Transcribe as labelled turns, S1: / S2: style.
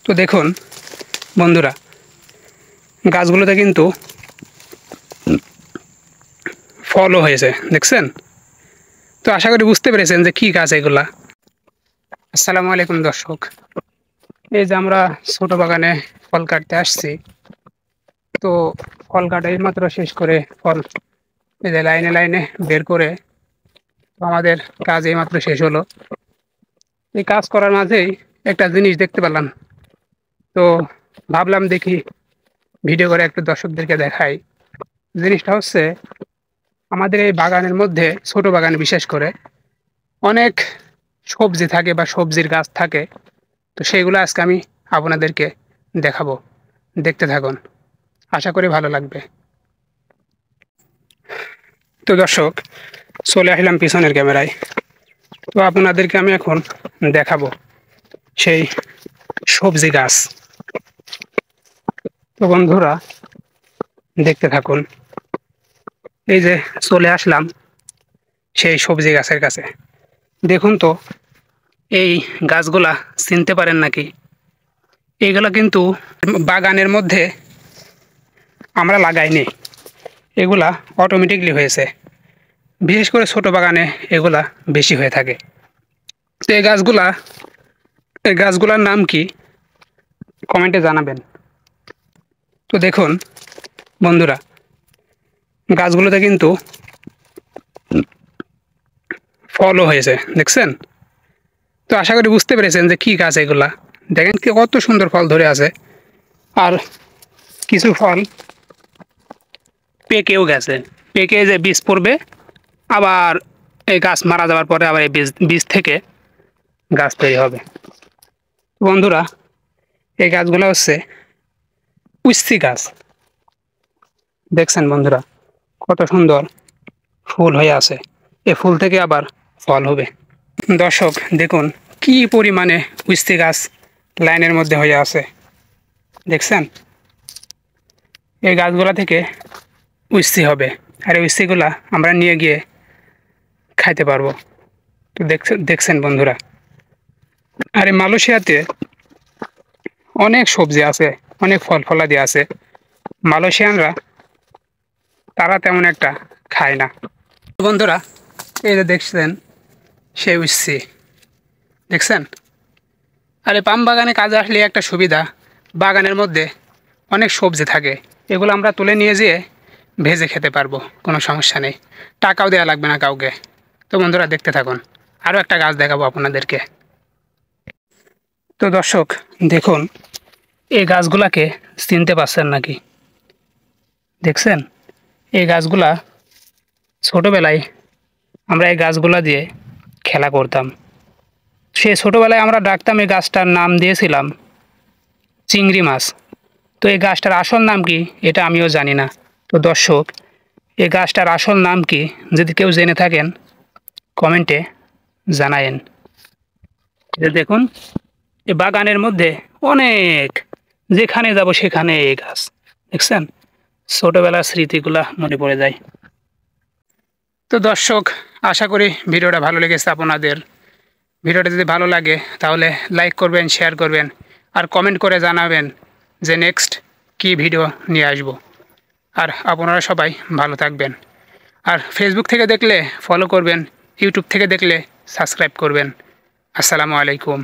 S1: তো দেখুন বন্ধুরা, গাছগুলোতে কিন্তু ফলও হয়েছে, দেখছেন? তো আশা করি বুঝতে পেরেছেন যে কী গাছ এগুলা। আসসালামু আলাইকুম দর্শক, এই যে আমরা ছোট বাগানে ফল কাটতে আসছি। তো ফল কাটা মাত্র শেষ করে ফল এই যে লাইনে লাইনে বের করে আমাদের কাজ এইমাত্র শেষ হলো। এই কাজ করার মাঝেই একটা জিনিস দেখতে পেলাম, তো ভাবলাম দেখি ভিডিও করে একটু দর্শকদেরকে দেখাই। জিনিসটা হচ্ছে, আমাদের এই বাগানের মধ্যে, ছোট বাগানে বিশেষ করে অনেক সবজি থাকে বা সবজির গাছ থাকে। তো সেইগুলো আজকে আমি আপনাদেরকে দেখাবো, দেখতে থাকুন, আশা করি ভালো লাগবে। তো দর্শক, চলে আসলাম পিছনের ক্যামেরায়। তো আপনাদেরকে আমি এখন দেখাবো সেই সবজি গাছ। তো বন্ধুরা দেখতে থাকুন, এই যে চলে আসলাম সেই সবজি গাছের কাছে। দেখুন তো, এই গাছগুলা চিনতে পারেন নাকি? এইগুলা কিন্তু বাগানের মধ্যে আমরা লাগাইনি, এগুলা অটোমেটিকলি হয়েছে। বিশেষ করে ছোট বাগানে এগুলা বেশি হয়ে থাকে। তো এই গাছগুলার নাম কি কমেন্টে জানাবেন। তো দেখুন বন্ধুরা, গাছগুলোতে কিন্তু ফলও হয়েছে, দেখছেন? তো আশা করি বুঝতে পেরেছেন যে কী গাছ এগুলা। দেখেন কি কত সুন্দর ফল ধরে আছে, আর কিছু ফল পেকেও গেছে। পেকে যে বীজ পড়বে, আবার এই গাছ মারা যাওয়ার পরে আবার এই বীজ থেকে গাছ তৈরি হবে। বন্ধুরা, এই গাছগুলো হচ্ছে উচ্ছি গাছ। দেখছেন বন্ধুরা কত সুন্দর ফুল হয়ে আছে, এ ফুল থেকে আবার ফল হবে। দর্শক দেখুন কি পরিমাণে উচ্ছি গাছ লাইনের মধ্যে হয়ে আছে, দেখছেন? এই গাছগুলা থেকে উচ্ছি হবে, আর এই উচ্ছিগুলা আমরা নিয়ে গিয়ে খাইতে পারবো। তো দেখছেন বন্ধুরা, আর এই মালয়েশিয়াতে অনেক সবজি আছে, অনেক ফল ফলাদি আছে। মালয়েশিয়ানরা তারা তেমন একটা খায় না। বন্ধুরা এই যে দেখছেন সেই উচ্ছি, দেখছেন? আর এই পাম বাগানে কাজে আসলে একটা সুবিধা, বাগানের মধ্যে অনেক সবজি থাকে, এগুলো আমরা তুলে নিয়ে যেয়ে ভেজে খেতে পারবো, কোনো সমস্যা নেই, টাকাও দেওয়া লাগবে না কাউকে। তো বন্ধুরা দেখতে থাকুন, আরও একটা গাছ দেখাবো আপনাদেরকে। তো দর্শক দেখুন, এই গাছগুলাকে চিনতে পারছেন নাকি? দেখছেন? এই গাছগুলা ছোটোবেলায় আমরা এই গাছগুলা দিয়ে খেলা করতাম। সে ছোটোবেলায় আমরা ডাকতাম, এই গাছটার নাম দিয়েছিলাম চিংড়ি মাছ। তো এই গাছটার আসল নাম কি এটা আমিও জানি না। তো দর্শক, এই গাছটার আসল নাম কি যদি কেউ জেনে থাকেন কমেন্টে জানায়েন। দেখুন এই বাগানের মধ্যে অনেক, যেখানে যাব সেখানে এই গাছ, দেখছেন? ছোটোবেলার স্মৃতিগুলা মনে পড়ে যায়। তো দর্শক, আশা করি ভিডিওটা ভালো লেগেছে আপনাদের। ভিডিওটা যদি ভালো লাগে তাহলে লাইক করবেন, শেয়ার করবেন, আর কমেন্ট করে জানাবেন যে নেক্সট কী ভিডিও নিয়ে আসব। আর আপনারা সবাই ভালো থাকবেন। আর ফেসবুক থেকে দেখলে ফলো করবেন, ইউটিউব থেকে দেখলে সাবস্ক্রাইব করবেন। আসসালামু আলাইকুম।